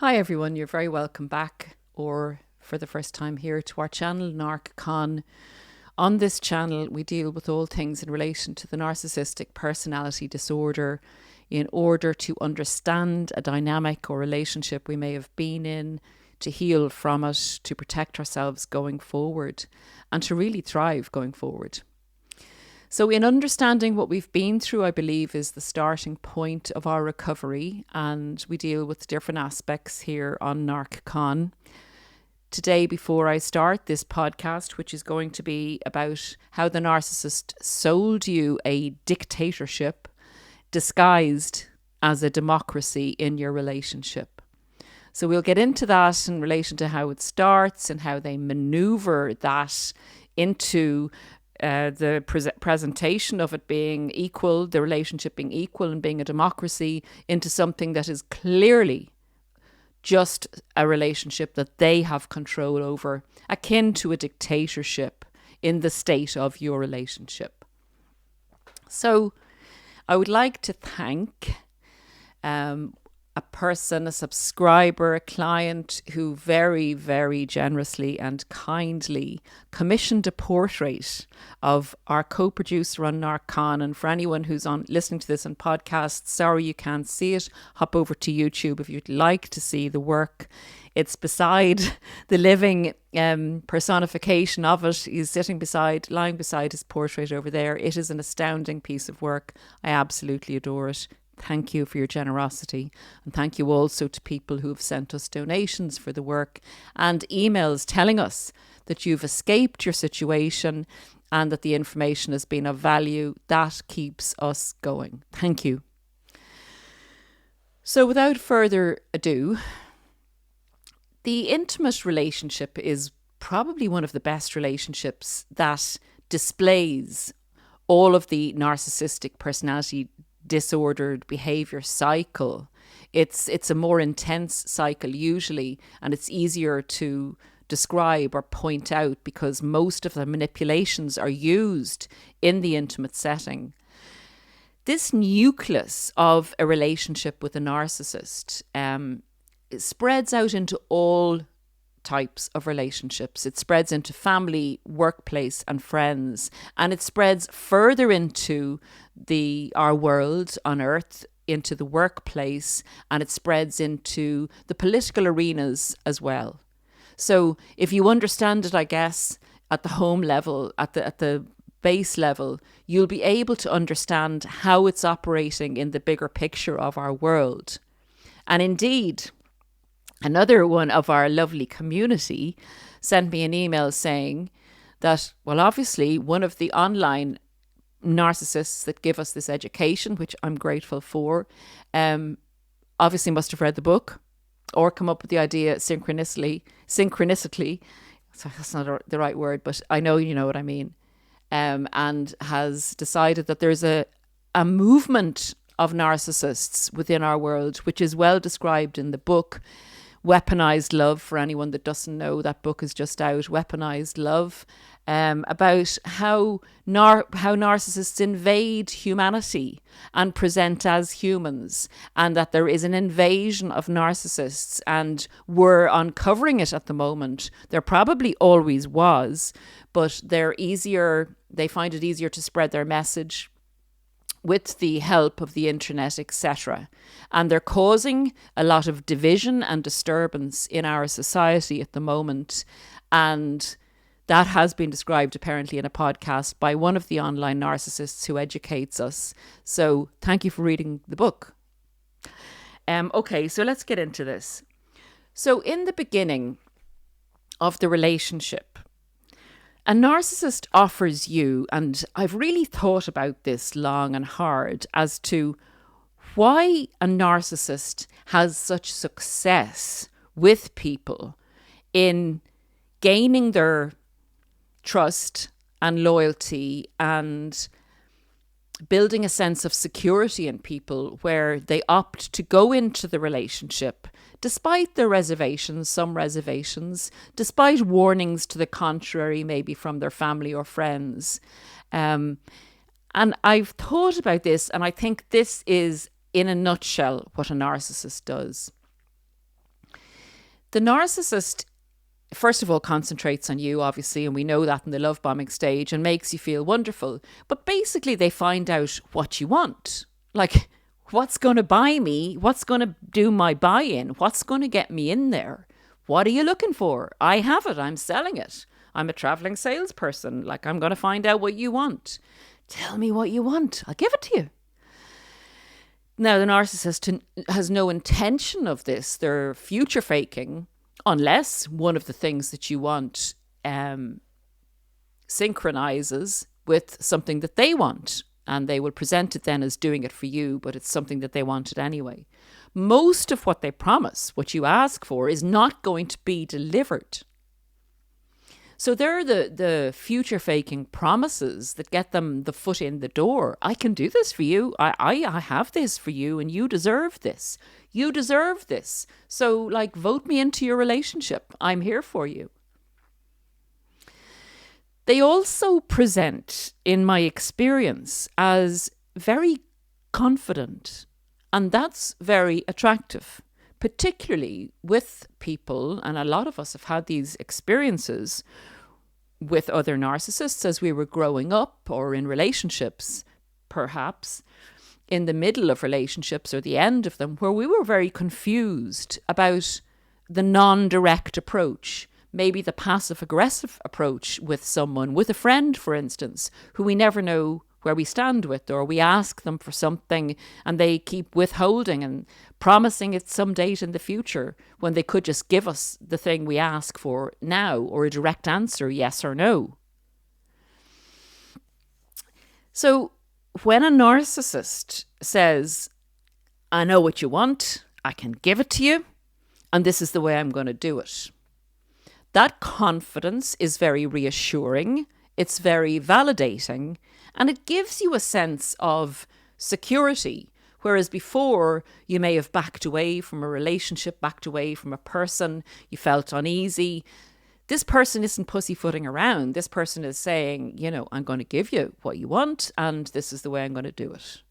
Hi everyone, you're very welcome back, or for the first time here, to our channel NarcCon. On this channel we deal with all things in relation to the Narcissistic Personality Disorder in order to understand a dynamic or relationship we may have been in, to heal from it, to protect ourselves going forward, and to really thrive going forward. So in understanding what we've been through, I believe, is the starting point of our recovery, and we deal with different aspects here on NarcCon. Today, before I start this podcast, which is going to be about how the narcissist sold you a dictatorship disguised as a democracy in your relationship. So we'll get into that in relation to how it starts and how they maneuver that into the presentation of it being equal, the relationship being equal and being a democracy, into something that is clearly just a relationship that they have control over, akin to a dictatorship in the state of your relationship. So I would like to thank a person, a subscriber, a client who very, very generously and kindly commissioned a portrait of our co-producer on NarcCon. And for anyone who's listening to this on podcasts, sorry you can't see it, hop over to YouTube if you'd like to see the work. It's beside the living personification of it. He's lying beside his portrait over there. It is an astounding piece of work. I absolutely adore it. Thank you for your generosity, and thank you also to people who have sent us donations for the work and emails telling us that you've escaped your situation and that the information has been of value. That keeps us going. Thank you. So without further ado, the intimate relationship is probably one of the best relationships that displays all of the narcissistic personality disordered behaviour cycle. It's a more intense cycle usually, and it's easier to describe or point out because most of the manipulations are used in the intimate setting. This nucleus of a relationship with a narcissist spreads out into all types of relationships. It spreads into family, workplace and friends, and it spreads further into our world on earth, into the workplace, and it spreads into the political arenas as well. So if you understand it, I guess, at the home level, at the base level, you'll be able to understand how it's operating in the bigger picture of our world. And indeed, another one of our lovely community sent me an email saying that, well, obviously one of the online narcissists that give us this education, which I'm grateful for, obviously must have read the book or come up with the idea synchronistically. So that's not the right word, but I know you know what I mean. And has decided that there's a movement of narcissists within our world, which is well described in the book Weaponized Love. For anyone that doesn't know, that book is just out, Weaponized Love, about how narcissists invade humanity and present as humans, and that there is an invasion of narcissists, and we're uncovering it at the moment. There probably always was, but they find it easier to spread their message with the help of the internet, etc. And they're causing a lot of division and disturbance in our society at the moment. And that has been described apparently in a podcast by one of the online narcissists who educates us. So thank you for reading the book. Okay, so let's get into this. So in the beginning of the relationship, a narcissist offers you, and I've really thought about this long and hard as to why a narcissist has such success with people in gaining their trust and loyalty and building a sense of security in people, where they opt to go into the relationship despite their some reservations, despite warnings to the contrary, maybe from their family or friends. And I've thought about this, and I think this is, in a nutshell, what a narcissist does. The narcissist, first of all, concentrates on you, obviously, and we know that in the love bombing stage, and makes you feel wonderful. But basically, they find out what you want. Like, what's going to buy me? What's going to do my buy-in? What's going to get me in there? What are you looking for? I have it. I'm selling it. I'm a traveling salesperson. Like, I'm going to find out what you want. Tell me what you want. I'll give it to you. Now, the narcissist has no intention of this. They're future faking, unless one of the things that you want synchronizes with something that they want. And they will present it then as doing it for you, but it's something that they wanted anyway. Most of what they promise, what you ask for, is not going to be delivered. So they're the future faking promises that get them the foot in the door. I can do this for you. I have this for you, and you deserve this. You deserve this. So, like, vote me into your relationship. I'm here for you. They also present, in my experience, as very confident, and that's very attractive, particularly with people, and a lot of us have had these experiences with other narcissists as we were growing up or in relationships, perhaps in the middle of relationships or the end of them, where we were very confused about the non-direct approach. Maybe the passive-aggressive approach with someone, with a friend, for instance, who we never know where we stand with, or we ask them for something and they keep withholding and promising it some date in the future when they could just give us the thing we ask for now, or a direct answer, yes or no. So when a narcissist says, I know what you want, I can give it to you, and this is the way I'm going to do it, that confidence is very reassuring, it's very validating, and it gives you a sense of security. Whereas before, you may have backed away from a relationship, backed away from a person, you felt uneasy. This person isn't pussyfooting around. This person is saying, you know, I'm going to give you what you want, and this is the way I'm going to do it.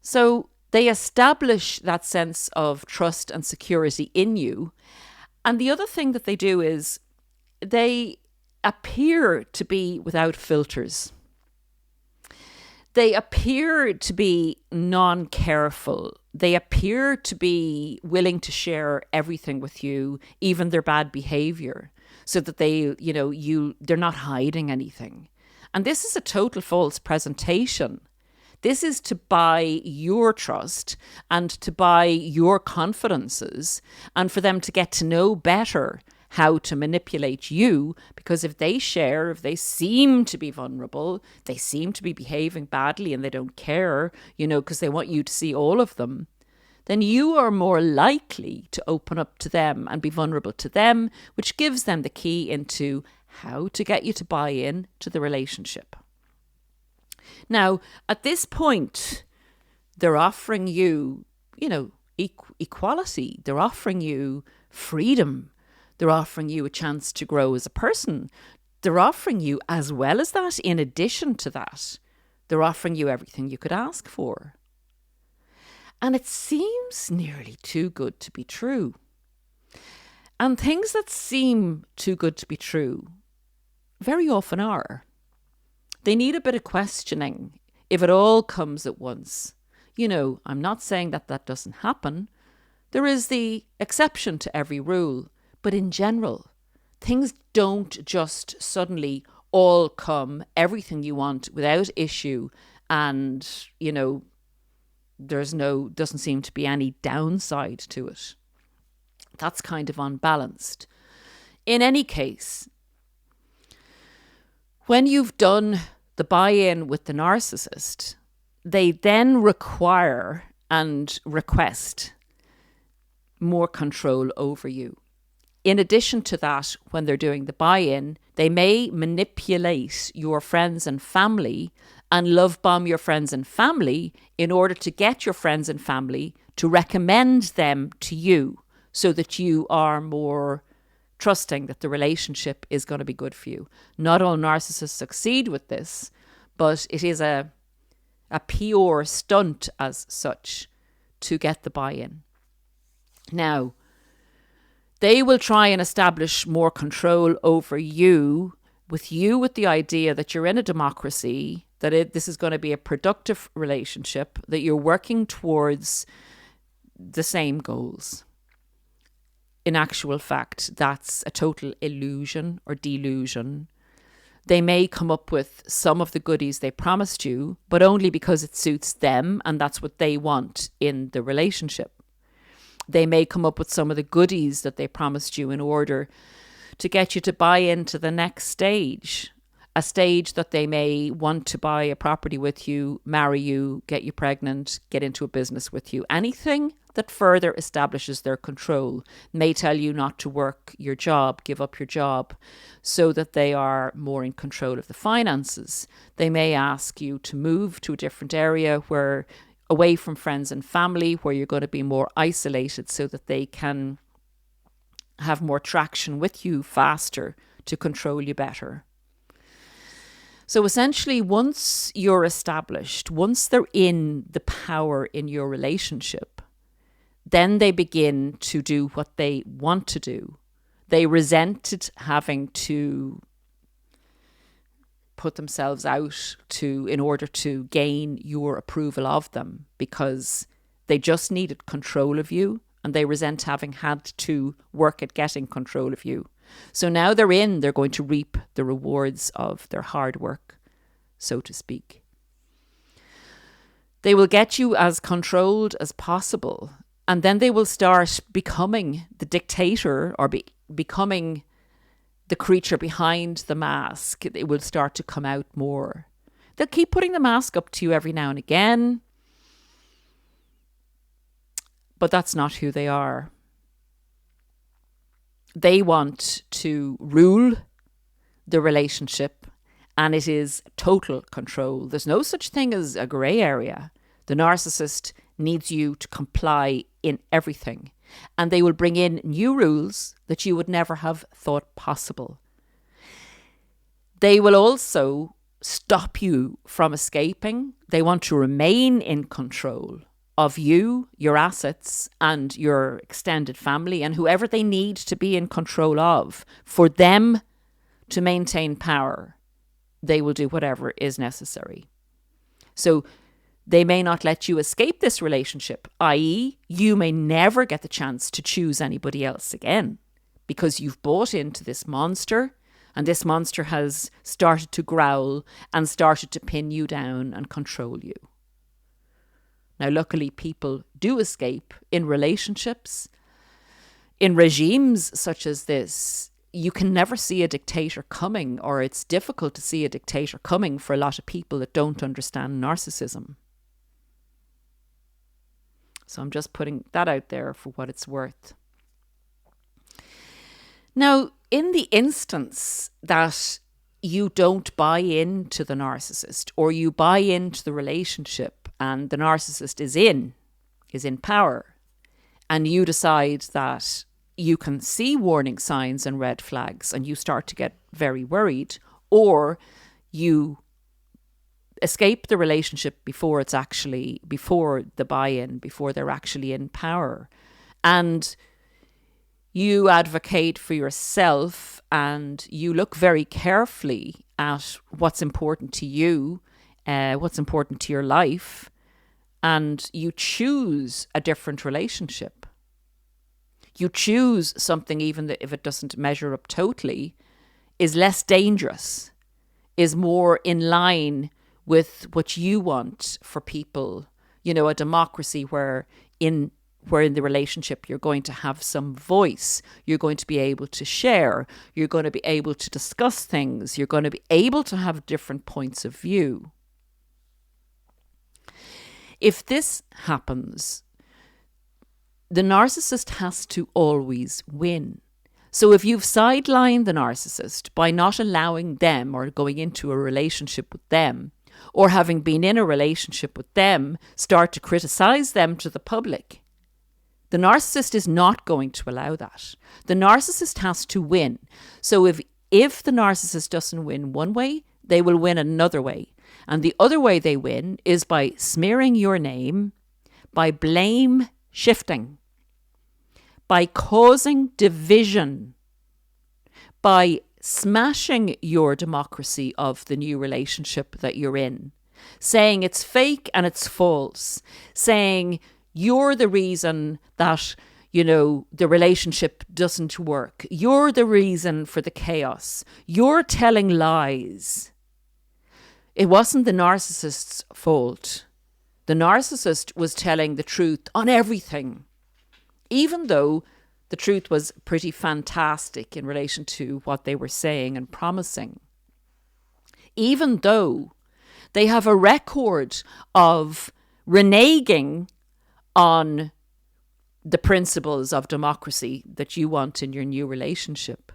So they establish that sense of trust and security in you. And the other thing that they do is they appear to be without filters. They appear to be non-careful. They appear to be willing to share everything with you, even their bad behaviour, so that they're not hiding anything. And this is a total false presentation. This is to buy your trust and to buy your confidences, and for them to get to know better how to manipulate you, because if they seem to be vulnerable, they seem to be behaving badly and they don't care, because they want you to see all of them, then you are more likely to open up to them and be vulnerable to them, which gives them the key into how to get you to buy in to the relationship. Now, at this point, they're offering you, equality. They're offering you freedom. They're offering you a chance to grow as a person. They're offering you, as well as that, in addition to that, they're offering you everything you could ask for. And it seems nearly too good to be true. And things that seem too good to be true very often are. They need a bit of questioning if it all comes at once. I'm not saying that doesn't happen. There is the exception to every rule. But in general, things don't just suddenly all come, everything you want without issue, and, doesn't seem to be any downside to it. That's kind of unbalanced. In any case, when you've done the buy-in with the narcissist, they then require and request more control over you. In addition to that, when they're doing the buy-in, they may manipulate your friends and family and love bomb your friends and family in order to get your friends and family to recommend them to you so that you are more trusting that the relationship is going to be good for you. Not all narcissists succeed with this, but it is a PR stunt as such to get the buy-in. Now, They will try and establish more control over you with the idea that you're in a democracy, that this is going to be a productive relationship, that you're working towards the same goals. In actual fact, that's a total illusion or delusion. They may come up with some of the goodies they promised you, but only because it suits them and that's what they want in the relationship. They may come up with some of the goodies that they promised you in order to get you to buy into the next stage, a stage that they may want to buy a property with you, marry you, get you pregnant, get into a business with you. Anything that further establishes their control. May tell you not to work your job, give up your job, so that they are more in control of the finances. They may ask you to move to a different area away from friends and family, where you're going to be more isolated, so that they can have more traction with you faster to control you better. So essentially, once you're established, once they're in the power in your relationship, then they begin to do what they want to do. They resented having to put themselves out in order to gain your approval of them, because they just needed control of you, and they resent having had to work at getting control of you. So now they're going to reap the rewards of their hard work, so to speak. They will get you as controlled as possible, and then they will start becoming the dictator, or becoming the creature behind the mask. It will start to come out more. They'll keep putting the mask up to you every now and again, but that's not who they are. They want to rule the relationship, and it is total control. There's no such thing as a grey area. The narcissist needs you to comply in everything, and they will bring in new rules that you would never have thought possible. They will also stop you from escaping. They want to remain in control of you, your assets, and your extended family, and whoever they need to be in control of. For them to maintain power, they will do whatever is necessary. So they may not let you escape this relationship, i.e., you may never get the chance to choose anybody else again, because you've bought into this monster, and this monster has started to growl and started to pin you down and control you. Now, luckily, people do escape in relationships. In regimes such as this, you can never see a dictator coming, or it's difficult to see a dictator coming for a lot of people that don't understand narcissism. So I'm just putting that out there for what it's worth. Now, in the instance that you don't buy into the narcissist, or you buy into the relationship and the narcissist is in power, and you decide that you can see warning signs and red flags and you start to get very worried, or you escape the relationship before the buy-in, before they're actually in power, and you advocate for yourself and you look very carefully at what's important to you, what's important to your life, and you choose a different relationship. You choose something, even if it doesn't measure up totally, is less dangerous, is more in line with what you want for people. You know, a democracy where in the relationship you're going to have some voice, you're going to be able to share, you're going to be able to discuss things, you're going to be able to have different points of view. If this happens, the narcissist has to always win. So if you've sidelined the narcissist by not allowing them or going into a relationship with them, or having been in a relationship with them, start to criticize them to the public, the narcissist is not going to allow that. The narcissist has to win. So if the narcissist doesn't win one way, they will win another way. And the other way they win is by smearing your name, by blame shifting, by causing division, by smashing your democracy of the new relationship that you're in, saying it's fake and it's false, saying you're the reason that, you know, the relationship doesn't work. You're the reason for the chaos. You're telling lies. It wasn't the narcissist's fault. The narcissist was telling the truth on everything, even though the truth was pretty fantastic in relation to what they were saying and promising. Even though they have a record of reneging on the principles of democracy that you want in your new relationship.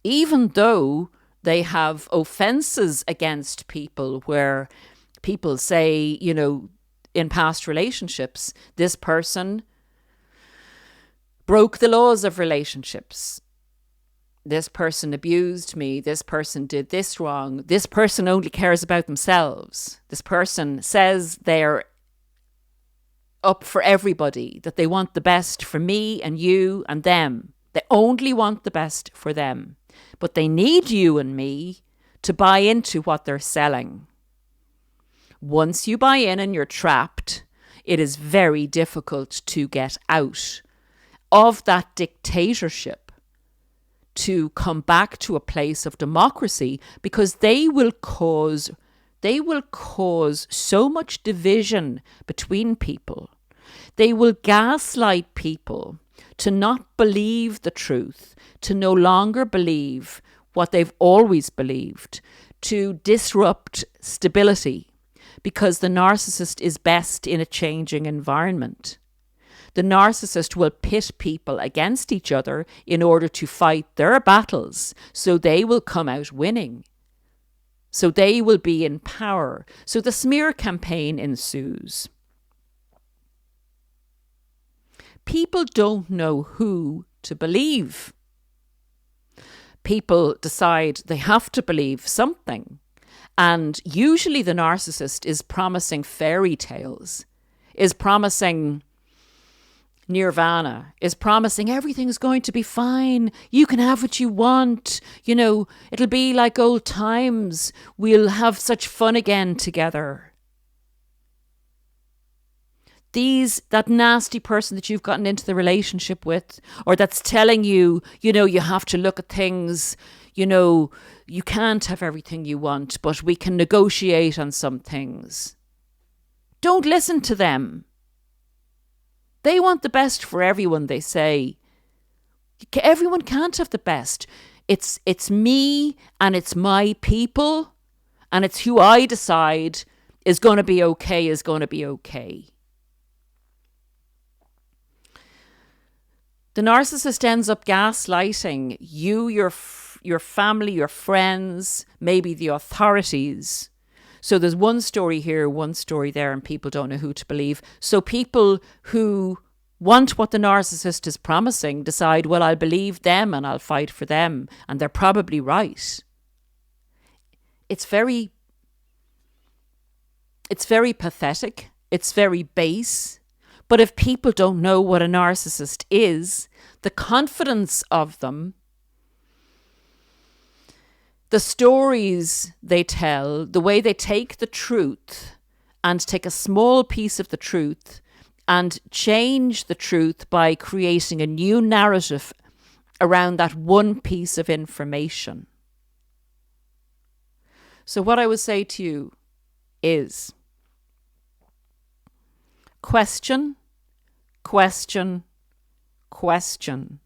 Even though they have offences against people where people say, you know, in past relationships, this person broke the laws of relationships. This person abused me. This person did this wrong. This person only cares about themselves. This person says they're up for everybody, that they want the best for me and you and them. They only want the best for them. But they need you and me to buy into what they're selling. Once you buy in and you're trapped, it is very difficult to get out of that dictatorship, to come back to a place of democracy, because they will cause so much division between people. They will gaslight people to not believe the truth, to no longer believe what they've always believed, to disrupt stability, because the narcissist is best in a changing environment. The narcissist will pit people against each other in order to fight their battles, so they will come out winning. So they will be in power. So the smear campaign ensues. People don't know who to believe. People decide they have to believe something. And usually the narcissist is promising fairy tales, is promising nirvana, is promising everything's going to be fine. You can have what you want. You know, it'll be like old times. We'll have such fun again together. That nasty person that you've gotten into the relationship with, or that's telling you, you know, you have to look at things, you know, you can't have everything you want, but we can negotiate on some things. Don't listen to them. They want the best for everyone, they say. Everyone can't have the best. It's me and it's my people and it's who I decide is going to be okay. The narcissist ends up gaslighting you, your family, your friends, maybe the authorities. So there's one story here, one story there, and people don't know who to believe. So people who want what the narcissist is promising decide, well, I'll believe them and I'll fight for them. And they're probably right. It's very pathetic. It's very base. But if people don't know what a narcissist is, the confidence of them, the stories they tell, the way they take the truth and take a small piece of the truth and change the truth by creating a new narrative around that one piece of information. So what I would say to you is question, question, question.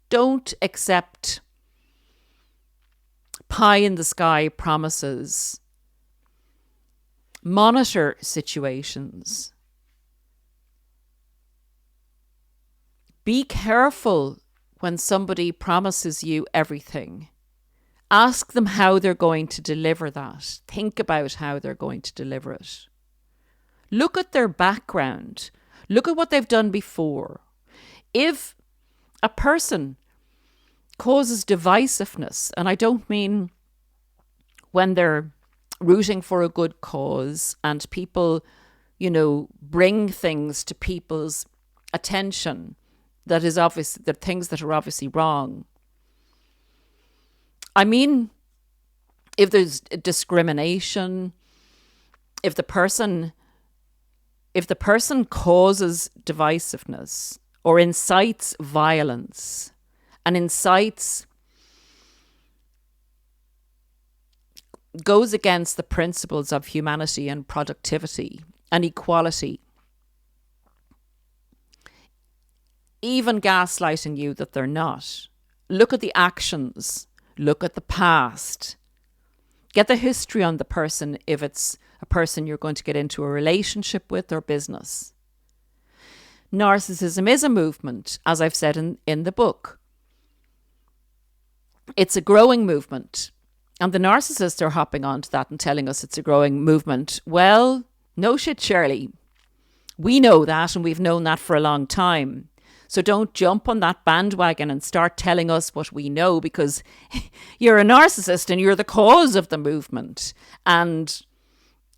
Don't accept pie in the sky promises. Monitor situations. Be careful when somebody promises you everything. Ask them how they're going to deliver that. Think about how they're going to deliver it. Look at their background. Look at what they've done before. If a person causes divisiveness, and I don't mean when they're rooting for a good cause and people, you know, bring things to people's attention that is obvious, the things that are obviously wrong. I mean, if there's discrimination, if the person causes divisiveness or incites violence and goes against the principles of humanity and productivity and equality, even gaslighting you that they're not. Look at the actions, look at the past, get the history on the person if it's a person you're going to get into a relationship with or business. Narcissism is a movement, as I've said in the book. It's a growing movement. And the narcissists are hopping onto that and telling us it's a growing movement. Well, no shit, Shirley. We know that, and we've known that for a long time. So don't jump on that bandwagon and start telling us what we know, because you're a narcissist and you're the cause of the movement. And,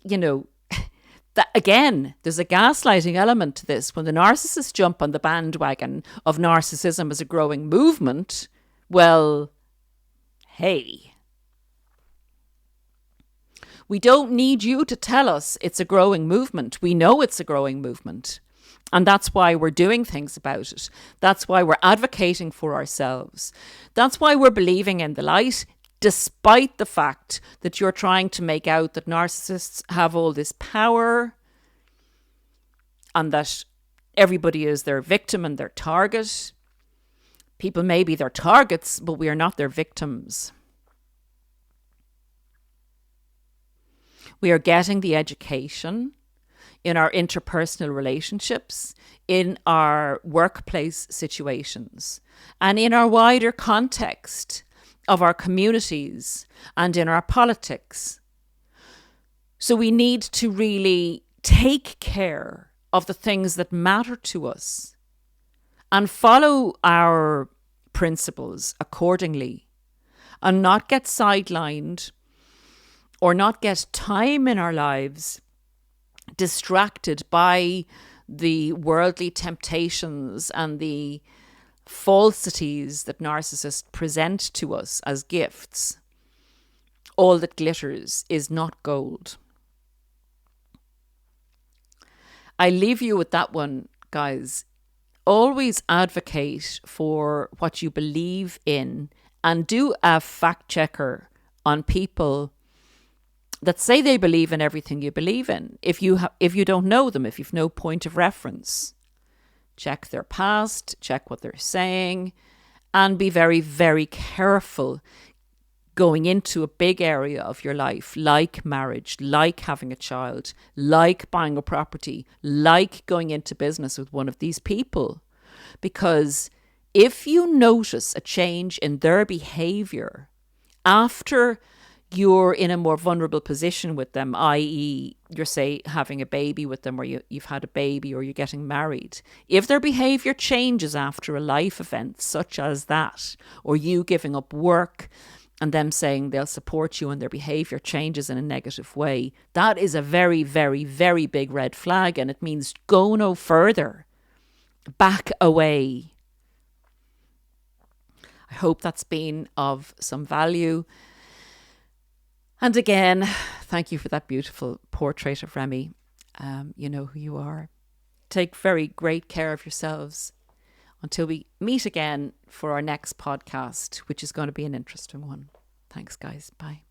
you know, that, again, there's a gaslighting element to this. When the narcissists jump on the bandwagon of narcissism as a growing movement, well, hey. We don't need you to tell us it's a growing movement. We know it's a growing movement. And that's why we're doing things about it. That's why we're advocating for ourselves. That's why we're believing in the light, despite the fact that you're trying to make out that narcissists have all this power and that everybody is their victim and their target. People may be their targets, but we are not their victims. We are getting the education in our interpersonal relationships, in our workplace situations, and in our wider context of our communities and in our politics. So we need to really take care of the things that matter to us and follow our principles accordingly, and not get sidelined or not get time in our lives distracted by the worldly temptations and the falsities that narcissists present to us as gifts. All that glitters is not gold. I leave you with that one, guys. Always advocate for what you believe in, and do a fact checker on people that say they believe in everything you believe in. If you don't know them, if you've no point of reference, check their past, check what they're saying, and be very, very careful going into a big area of your life, like marriage, like having a child, like buying a property, like going into business with one of these people. Because if you notice a change in their behaviour after you're in a more vulnerable position with them, i.e. you're, say, having a baby with them, or you've had a baby, or you're getting married. If their behaviour changes after a life event such as that, or you giving up work and them saying they'll support you and their behaviour changes in a negative way, that is a very, very, very big red flag, and it means go no further. Back away. I hope that's been of some value. And again, thank you for that beautiful portrait of Remy. You know who you are. Take very great care of yourselves until we meet again for our next podcast, which is going to be an interesting one. Thanks, guys. Bye.